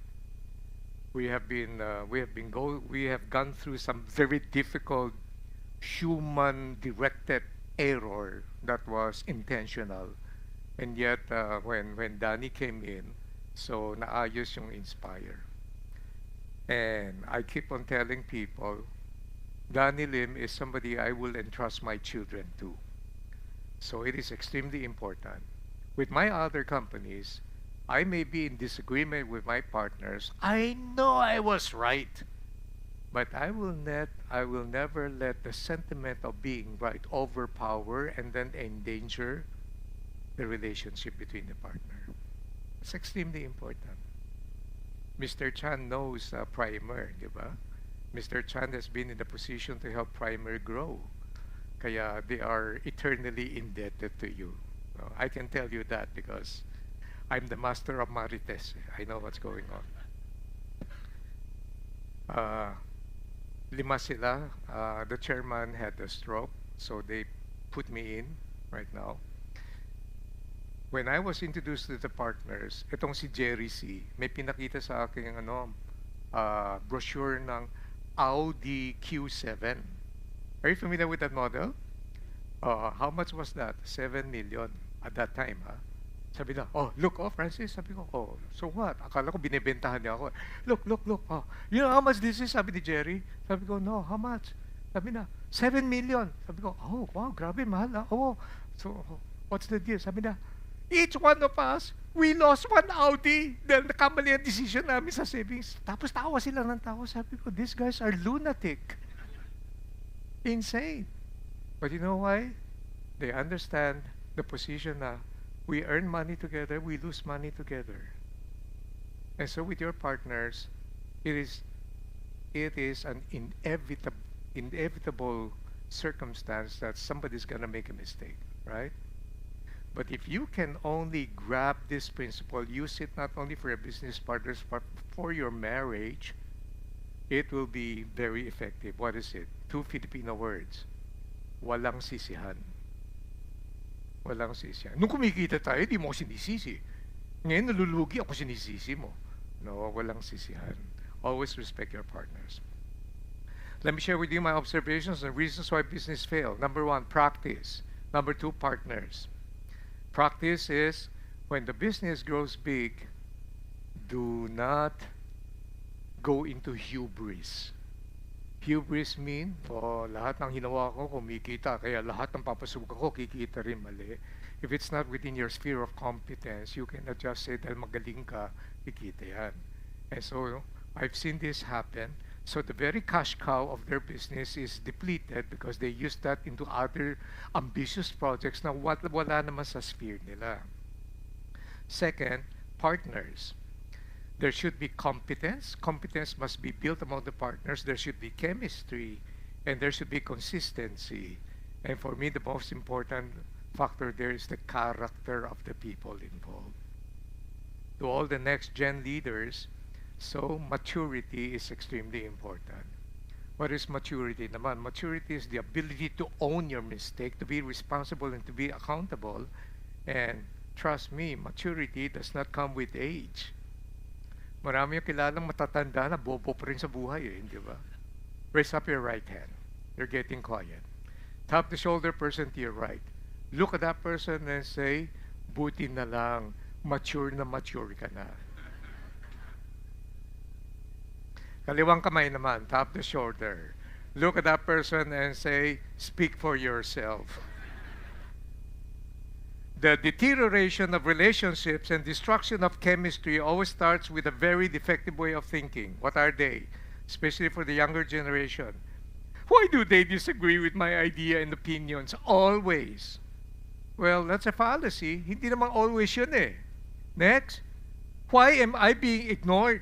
We have gone through some very difficult human-directed error that was intentional, and yet when Danny came in, so naayos yung Inspire. And I keep on telling people, Danny Lim is somebody I will entrust my children to. So it is extremely important. With my other companies, I may be in disagreement with my partners. I know I was right. But I will never let the sentiment of being right overpower and then endanger the relationship between the partner. It's extremely important. Mr. Chan knows Primer, di ba? Mr. Chan has been in the position to help Primer grow. Kaya they are eternally indebted to you. I can tell you that because I'm the master of Marites. I know what's going on. Lima sila. The chairman had a stroke, so they put me in right now. When I was introduced to the partners, itong si Jerry C, may pinakita sa akin brochure ng Audi Q7. Are you familiar with that model? How much was that? 7 million at that time, ha? Sabi na, oh, look, oh, Francis. Sabi ko, oh, so what? Akala ko binibentahan niya ako. Look. Oh, you know how much this is? Sabi ni Jerry. Sabi ko, no, how much? Sabi na, 7 million. Sabi ko, oh, wow, grabe, mahal. Oh, so, what's the deal? Sabi na, each one of us, we lost one Audi. Dahil nakamali ang decision namin sa savings. Tapos tawa sila ng tawa. Sabi ko, these guys are lunatic. Insane. But you know why? They understand the position na we earn money together, we lose money together. And so with your partners, it is an inevitable circumstance that somebody's gonna make a mistake, right? But if you can only grab this principle, use it not only for your business partners, but for your marriage, it will be very effective. What is it? 2 Filipino words. Walang sisihan. Walang sisihan. Nung kumikita tayo, di mo ako sinisisi. Ngayon, nalulugi ako, sinisisi mo. No, walang sisihan. Always respect your partners. Let me share with you my observations and reasons why business fail. Number 1, practice. Number 2, partners. Practice is, when the business grows big, do not go into hubris. Hubris mean, lahat ng hinawa ko kumikita, kaya lahat ng papasukan ko kikita rin, mali. If it's not within your sphere of competence, you cannot just say dahil magaling ka, kikita yan. And so, I've seen this happen. So the very cash cow of their business is depleted because they use that into other ambitious projects na wala naman sa sphere nila. Second, partners. There should be competence. Competence must be built among the partners. There should be chemistry. And there should be consistency. And for me, the most important factor there is the character of the people involved. To all the next gen leaders, so maturity is extremely important. What is maturity naman? Maturity is the ability to own your mistake, to be responsible and to be accountable. And trust me, maturity does not come with age. Marami yung kilalang matatanda na bobo pa rin sa buhay eh, di ba? Raise up your right hand. You're getting quiet. Tap the shoulder person to your right. Look at that person and say, buti na lang, mature na mature ka na. Kaliwang kamay naman, tap the shoulder. Look at that person and say, speak for yourself. The deterioration of relationships and destruction of chemistry always starts with a very defective way of thinking. What are they? Especially for the younger generation. Why do they disagree with my idea and opinions? Always. Well, that's a fallacy. Hindi naman always yun eh. Next. Why am I being ignored?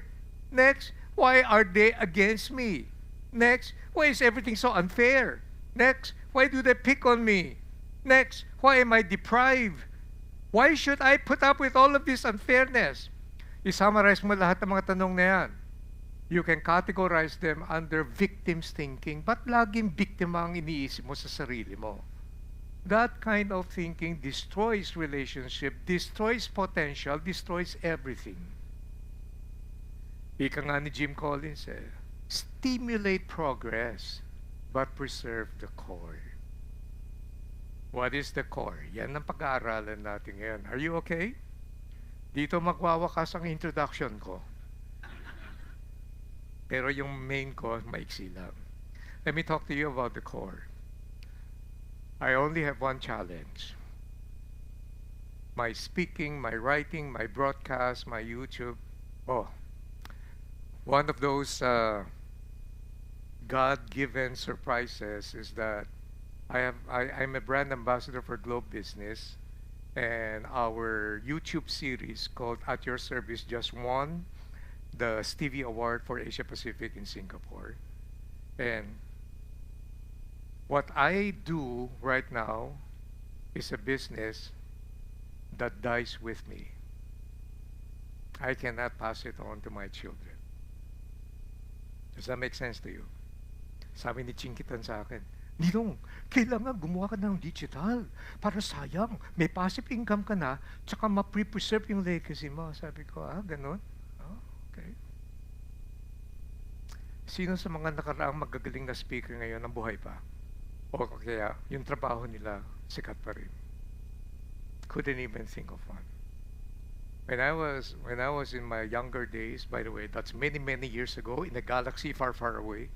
Next. Why are they against me? Next. Why is everything so unfair? Next. Why do they pick on me? Next. Why am I deprived? Why should I put up with all of this unfairness? I-summarize mo lahat ng mga tanong na yan. You can categorize them under victim's thinking, but laging biktima ang iniisip mo sa sarili mo. That kind of thinking destroys relationship, destroys potential, destroys everything. Ika nga ni Jim Collins stimulate progress, but preserve the core. What is the core? Yan ang pag-aaralan natin ngayon. Are you okay? Dito magwawakas ang introduction ko. Pero yung main ko, maiksi lang. Let me talk to you about the core. I only have one challenge. My speaking, my writing, my broadcast, my YouTube. One of those God-given surprises is that I'm a brand ambassador for Globe Business, and our YouTube series called At Your Service just won the Stevie Award for Asia Pacific in Singapore. And what I do right now is a business that dies with me. I cannot pass it on to my children. Does that make sense to you? Sabi ni Chinkitan sa akin, Ninong, kailangan gumawa ka ng digital para sayang, may passive income ka na, tsaka ma-preserve yung legacy mo. Sabi ko, ganun? Okay. Sino sa mga nakaraang magagaling na speaker ngayon ang buhay pa? O kaya yung trabaho nila sikat pa rin? Couldn't even think of one. When I was in my younger days, by the way, that's many, many years ago, in a galaxy far, far away,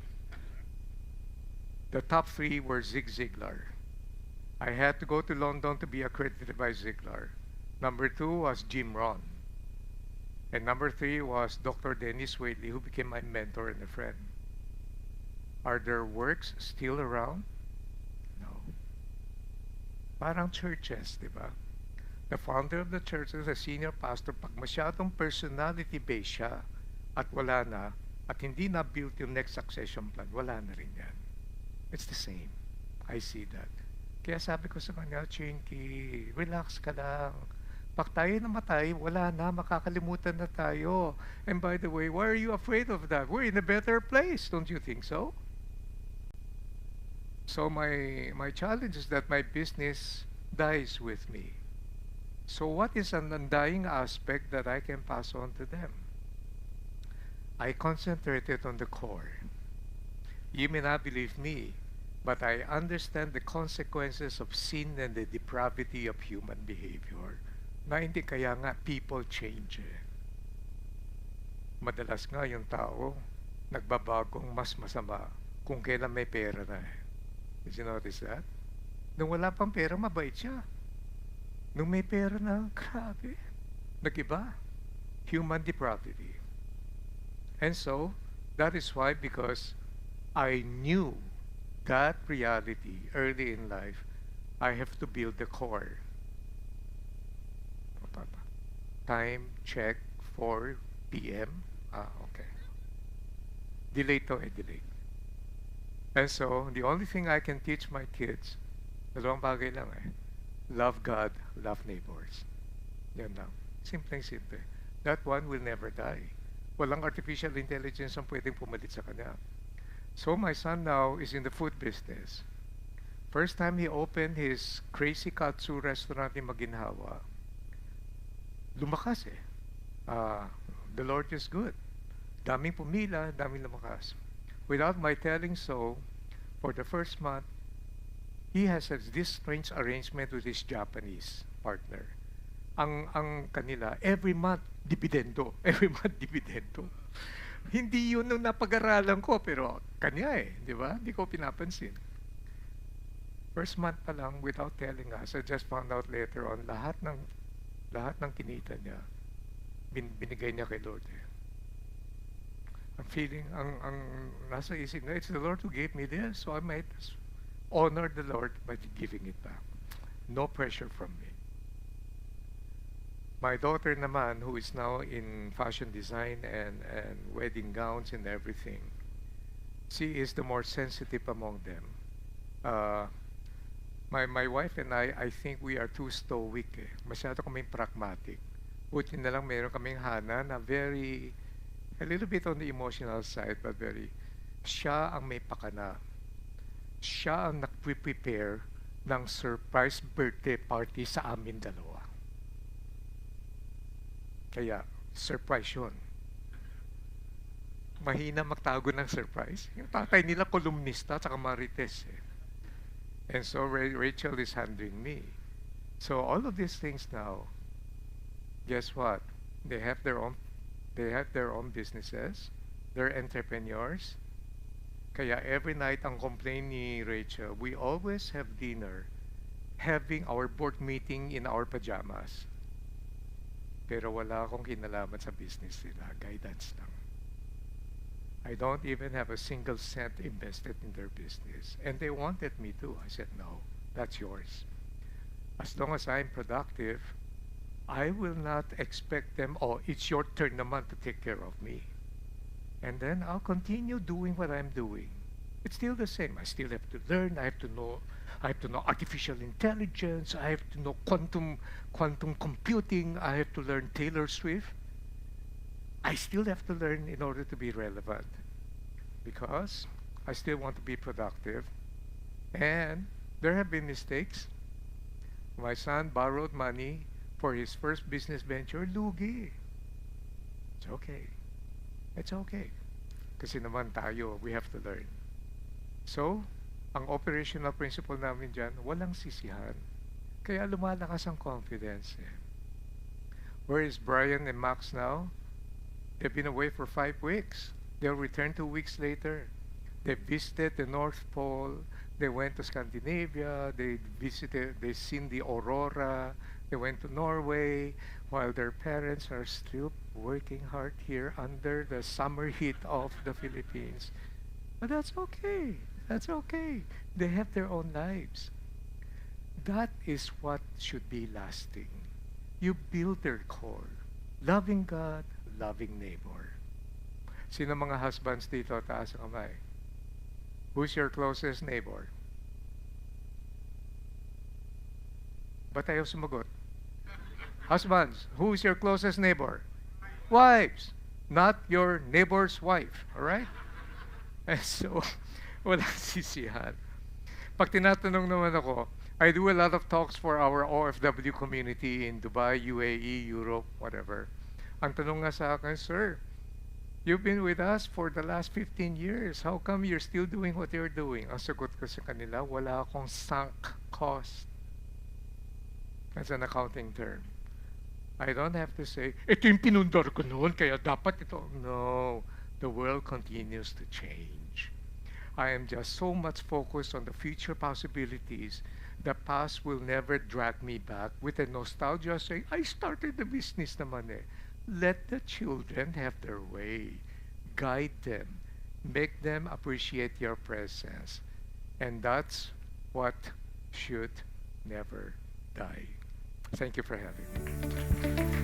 the top three were Zig Ziglar. I had to go to London to be accredited by Ziglar. Number two was Jim Rohn. And number three was Dr. Dennis Waitley, who became my mentor and a friend. Are their works still around? No. Parang churches, di ba? The founder of the church is a senior pastor. Pag masyadong personality-based siya at wala na, at hindi na-build yung next succession plan, wala na rin yan. It's the same. I see that. Kaya sabi ko sa kanya, Chinky, relax ka lang. Pag tayo namatay, wala na, makakalimutan na tayo. And by the way, why are you afraid of that? We're in a better place, don't you think so? So my challenge is that my business dies with me. So what is an undying aspect that I can pass on to them? I concentrated on the core. You may not believe me, but I understand the consequences of sin and the depravity of human behavior. Na hindi kaya nga people change Madalas nga yung tao nagbabagong mas masama kung kailan may pera na Did you notice that? Nung wala pang pera, mabait siya. Nung may pera na, grabe. Nag-iba. Human depravity. And so, that is why, because I knew that reality early in life, I have to build the core. Time check 4 p.m. Okay. Delay to delay. And so, the only thing I can teach my kids, dalawang bagay lang eh. Love God, love neighbors. Yan lang. Simpleng-simple. That one will never die. Walang artificial intelligence ang pwedeng pumalit sa kanya. So my son now is in the food business. First time he opened his Crazy Katsu restaurant in Maginhawa, lumakas eh. The Lord is good. Daming pumila, daming lumakas. Without my telling so, for the first month, he has this strange arrangement with his Japanese partner. Ang kanila, every month, dividendo. Every month, dividendo. Hindi yun nung napag-aralan ko, pero kanya eh, di ba? Hindi ko pinapansin. First month pa lang, without telling us, I just found out later on, lahat ng kinita niya, binigay niya kay Lord eh. I'm feeling, ang nasa isip na, it's the Lord who gave me this, so I might honor the Lord by giving it back. No pressure from me. My daughter naman, who is now in fashion design and wedding gowns and everything, she is the more sensitive among them. My wife and I think we are too stoic eh. Masyado kaming pragmatic. Buti na lang meron kaming Hana na a little bit on the emotional side, but siya ang may pakana. Siya ang nag-prepare ng surprise birthday party sa amin dalawa. Kaya, surprise yun. Mahina magtago ng surprise. Yung tatay nila, kolumnista, tsaka marites eh. And so Rachel is handling me. So all of these things now, guess what? They have their own businesses. They're entrepreneurs. Kaya every night ang complaint ni Rachel, we always have dinner having our board meeting in our pajamas. Pero wala akong kinalaman sa business nila. Guidance lang. I don't even have a single cent invested in their business. And they wanted me to. I said, no, that's yours. As long as I'm productive, I will not expect them, oh, it's your turn naman to take care of me. And then I'll continue doing what I'm doing. It's still the same. I still have to learn. I have to know artificial intelligence. I have to know quantum computing. I have to learn Taylor Swift. I still have to learn in order to be relevant because I still want to be productive. And there have been mistakes. My son borrowed money for his first business venture, lugi. It's okay. It's okay. Kasi naman tayo, we have to learn. So, ang operational principle namin dyan, walang sisihan. Kaya lumalakas ang confidence. Eh. Where is Brian and Max now? They've been away for 5 weeks. They'll return 2 weeks later. They visited the North Pole. They went to Scandinavia. They've seen the aurora. They went to Norway while their parents are still working hard here under the summer heat of the Philippines. But that's okay. That's okay. They have their own lives. That is what should be lasting. You build their core. Loving God, loving neighbor. Sino mga husbands dito? Taas ang kamay. Who's your closest neighbor? Ba't ayaw sumagot? Husbands, who's your closest neighbor? Wives, not your neighbor's wife. Alright? And so, walang sisihan. Pag tinatanong naman ako, I do a lot of talks for our OFW community in Dubai, UAE, Europe, whatever. Ang tanong nga sa akin, sir, you've been with us for the last 15 years. How come you're still doing what you're doing? Ang sagot ko sa kanila, wala akong sunk cost. That's an accounting term. I don't have to say, ito yung pinundar ko noon, kaya dapat ito. No, the world continues to change. I am just so much focused on the future possibilities. The past will never drag me back with a nostalgia saying, I started the business naman eh. Let the children have their way. Guide them. Make them appreciate your presence. And that's what should never die. Thank you for having me.